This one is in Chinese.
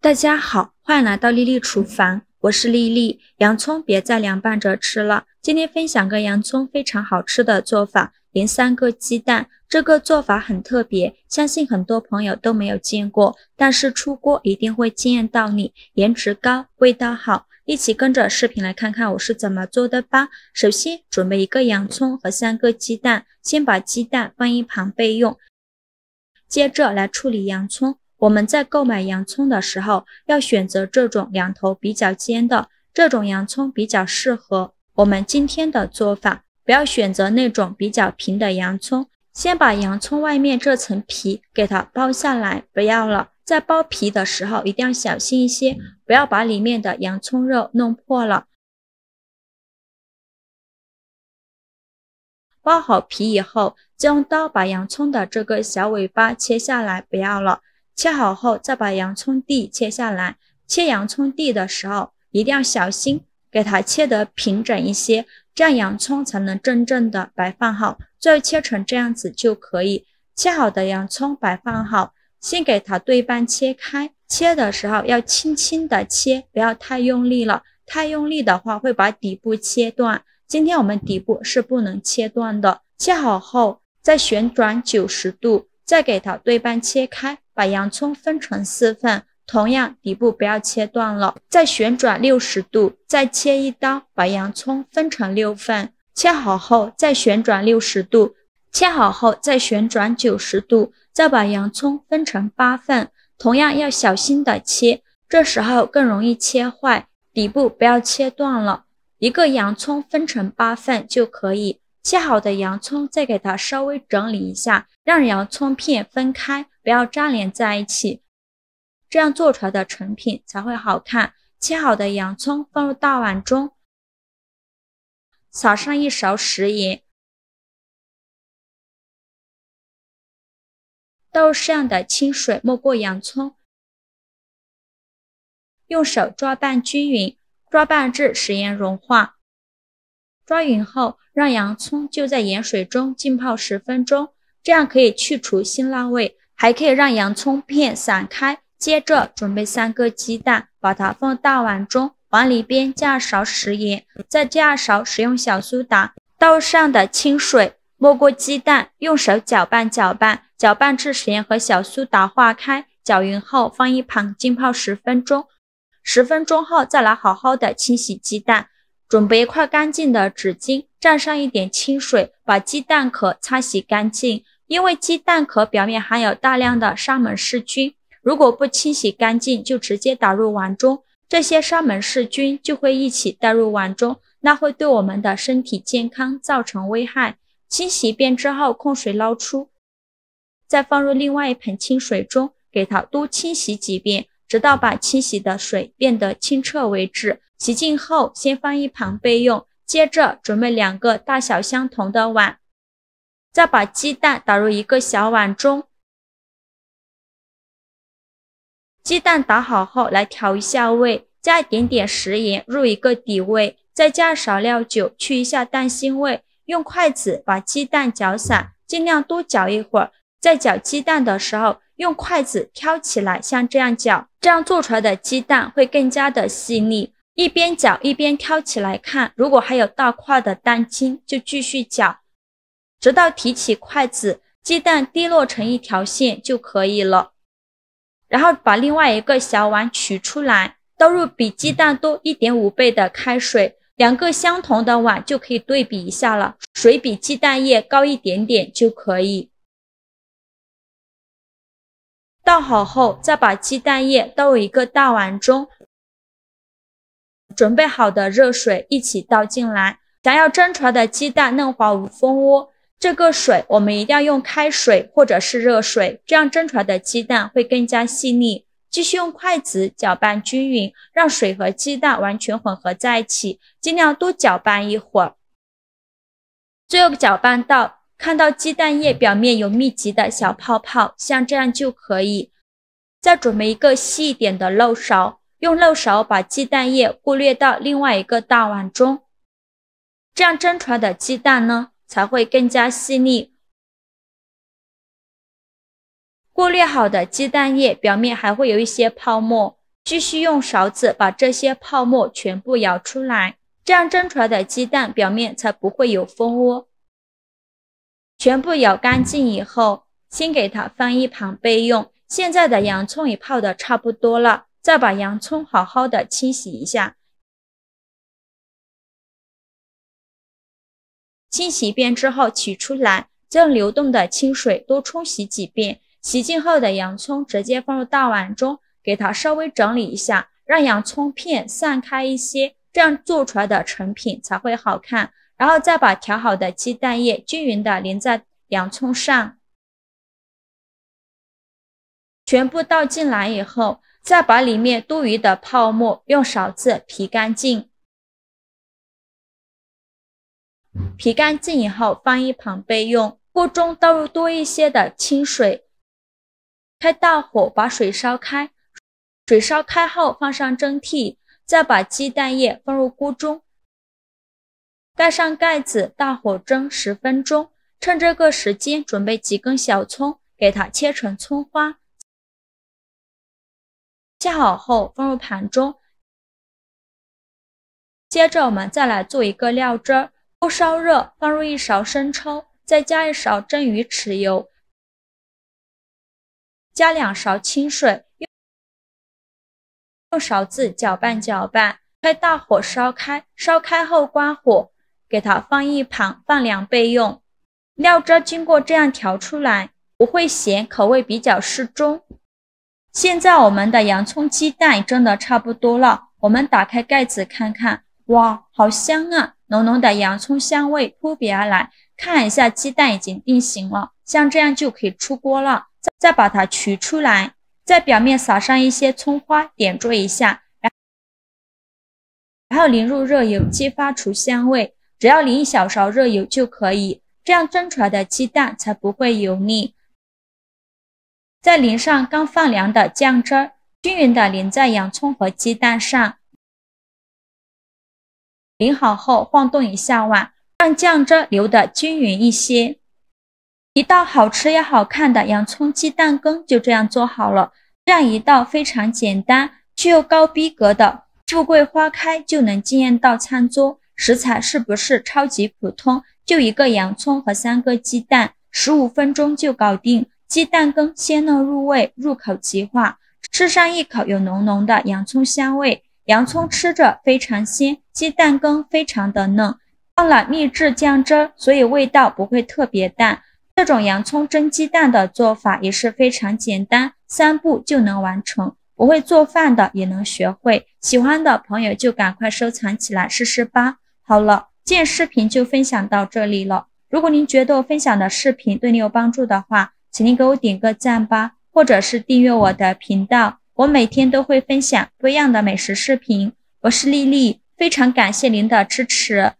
大家好，欢迎来到丽丽厨房，我是丽丽。洋葱别再凉拌着吃了，今天分享个洋葱非常好吃的做法，淋3个鸡蛋。这个做法很特别，相信很多朋友都没有见过，但是出锅一定会惊艳到你，颜值高，味道好。一起跟着视频来看看我是怎么做的吧。首先准备1个洋葱和3个鸡蛋，先把鸡蛋放一旁备用。接着来处理洋葱。我们在购买洋葱的时候，要选择这种两头比较尖的，这种洋葱比较适合我们今天的做法，不要选择那种比较平的洋葱。先把洋葱外面这层皮给它剥下来，不要了。在剥皮的时候一定要小心一些，不要把里面的洋葱肉弄破了。剥好皮以后，再用刀把洋葱的这个小尾巴切下来，不要了。切好后再把洋葱蒂切下来，切洋葱蒂的时候一定要小心，给它切得平整一些，这样洋葱才能真正的摆放好。最后切成这样子就可以。切好的洋葱摆放好，先给它对半切开，切的时候要轻轻的切，不要太用力了，太用力的话会把底部切断。今天我们底部是不能切断的。切好后再旋转90度，再给它对半切开，把洋葱分成4份，同样底部不要切断了。再旋转60度，再切一刀，把洋葱分成6份。切好后再旋转60度，切好后再旋转90度，再把洋葱分成8份，同样要小心的切，这时候更容易切坏，底部不要切断了。1个洋葱分成8份就可以。切好的洋葱再给它稍微整理一下，让洋葱片分开，不要粘连在一起，这样做出来的成品才会好看。切好的洋葱放入大碗中，撒上1勺食盐，倒入适量的清水没过洋葱，用手抓拌均匀，抓拌至食盐融化。抓匀后，让洋葱就在盐水中浸泡10分钟，这样可以去除辛辣味，还可以让洋葱片散开。接着准备3个鸡蛋，把它放大碗中，往里边加2勺食盐，再加2勺食用小苏打，倒入适量的清水，没过鸡蛋，用手搅拌搅拌，搅拌至食盐和小苏打化开，搅匀后放一旁浸泡10分钟。10分钟后再来好好的清洗鸡蛋。准备一块干净的纸巾，蘸上一点清水，把鸡蛋壳擦洗干净。因为鸡蛋壳表面含有大量的沙门氏菌，如果不清洗干净就直接打入碗中，这些沙门氏菌就会一起带入碗中，那会对我们的身体健康造成危害。清洗一遍之后控水捞出，再放入另外一盆清水中，给它多清洗几遍，直到把清洗的水变得清澈为止。洗净后先放一旁备用，接着准备2个大小相同的碗，再把鸡蛋打入1个小碗中。鸡蛋打好后来调一下味，加一点点食盐入1个底味，再加少料酒去一下蛋腥味，用筷子把鸡蛋搅散，尽量多搅一会儿。在搅鸡蛋的时候用筷子挑起来，像这样搅，这样做出来的鸡蛋会更加的细腻。一边搅一边挑起来看，如果还有大块的蛋清就继续搅，直到提起筷子，鸡蛋滴落成一条线就可以了。然后把另外1个小碗取出来，倒入比鸡蛋多 1.5 倍的开水，2个相同的碗就可以对比一下了，水比鸡蛋液高一点点就可以。倒好后再把鸡蛋液倒入1个大碗中，准备好的热水一起倒进来，想要蒸出来的鸡蛋嫩滑无蜂窝，这个水我们一定要用开水或者是热水，这样蒸出来的鸡蛋会更加细腻。继续用筷子搅拌均匀，让水和鸡蛋完全混合在一起，尽量多搅拌一会儿。最后搅拌到看到鸡蛋液表面有密集的小泡泡，像这样就可以。再准备1个细一点的漏勺，用漏勺把鸡蛋液过滤到另外1个大碗中，这样蒸出来的鸡蛋呢才会更加细腻。过滤好的鸡蛋液表面还会有一些泡沫，继续用勺子把这些泡沫全部舀出来，这样蒸出来的鸡蛋表面才不会有蜂窝。全部舀干净以后，先给它放一旁备用。现在的洋葱也泡得差不多了，再把洋葱好好的清洗一下。清洗一遍之后取出来，再用流动的清水多冲洗几遍。洗净后的洋葱直接放入大碗中，给它稍微整理一下，让洋葱片散开一些，这样做出来的成品才会好看。然后再把调好的鸡蛋液均匀的淋在洋葱上，全部倒进来以后，再把里面多余的泡沫用勺子劈干净。劈干净以后放一旁备用。锅中倒入多一些的清水，开大火把水烧开。水烧开后放上蒸屉，再把鸡蛋液放入锅中，盖上盖子，大火蒸10分钟。趁这个时间准备几根小葱，给它切成葱花。切好后放入盘中。接着我们再来做一个料汁儿。锅烧热，放入1勺生抽，再加1勺蒸鱼豉油，加2勺清水，用勺子搅拌搅拌，开大火烧开。烧开后关火，给它放一旁，放凉备用。料汁经过这样调出来，不会咸，口味比较适中。现在我们的洋葱鸡蛋蒸得差不多了，我们打开盖子看看，哇，好香啊！浓浓的洋葱香味扑鼻而来。看一下鸡蛋已经定型了，像这样就可以出锅了。再把它取出来，在表面撒上一些葱花，点缀一下，然后淋入热油，激发出香味。只要淋1小勺热油就可以，这样蒸出来的鸡蛋才不会油腻。再淋上刚放凉的酱汁儿，均匀的淋在洋葱和鸡蛋上。淋好后晃动一下碗，让酱汁流得均匀一些。一道好吃也好看的洋葱鸡蛋羹就这样做好了。这样一道非常简单却又高逼格的富贵花开就能惊艳到餐桌。食材是不是超级普通？就1个洋葱和3个鸡蛋，15分钟就搞定。鸡蛋羹鲜嫩入味，入口即化，吃上一口有浓浓的洋葱香味。洋葱吃着非常鲜，鸡蛋羹非常的嫩，放了秘制酱汁，所以味道不会特别淡。这种洋葱蒸鸡蛋的做法也是非常简单，3步就能完成，不会做饭的也能学会。喜欢的朋友就赶快收藏起来试试吧。好了，今天视频就分享到这里了。如果您觉得我分享的视频对你有帮助的话，请您给我点个赞吧，或者是订阅我的频道。我每天都会分享不一样的美食视频。我是丽丽，非常感谢您的支持。